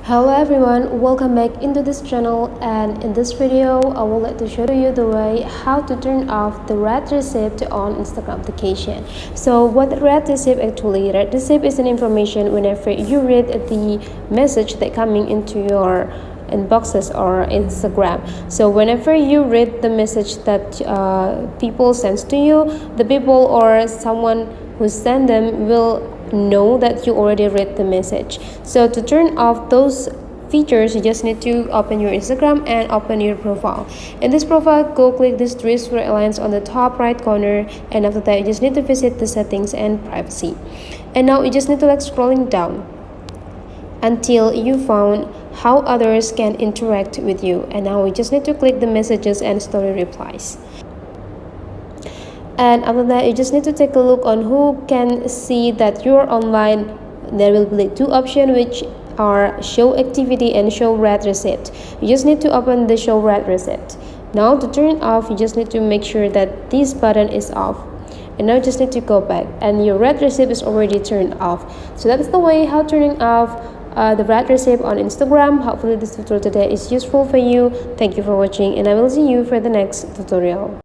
Hello everyone, welcome back into this channel, and in this video I would like to show you the way how to turn off the red receipt on Instagram application. So what red receipt actually? Red receipt is an information whenever you read the message that coming into your inboxes or Instagram. So whenever you read the message that people sends to you, the people or someone who send them will know that you already read the message. So to turn off those features, you just need to open your Instagram and open your profile. In this profile, go click these three square lines on the top right corner, and after that you just need to visit the settings and privacy. And now you just need to scrolling down until you found how others can interact with you, and now we just need to click the messages and story replies. And after that, you just need to take a look on who can see that you're online. There will be two options, which are show activity and show red receipt. You just need to open the show red receipt. Now to turn it off, you just need to make sure that this button is off. And now you just need to go back, and your red receipt is already turned off. So that's the way how turning off the red receipt on Instagram. Hopefully this tutorial today is useful for you. Thank you for watching, and I will see you for the next tutorial.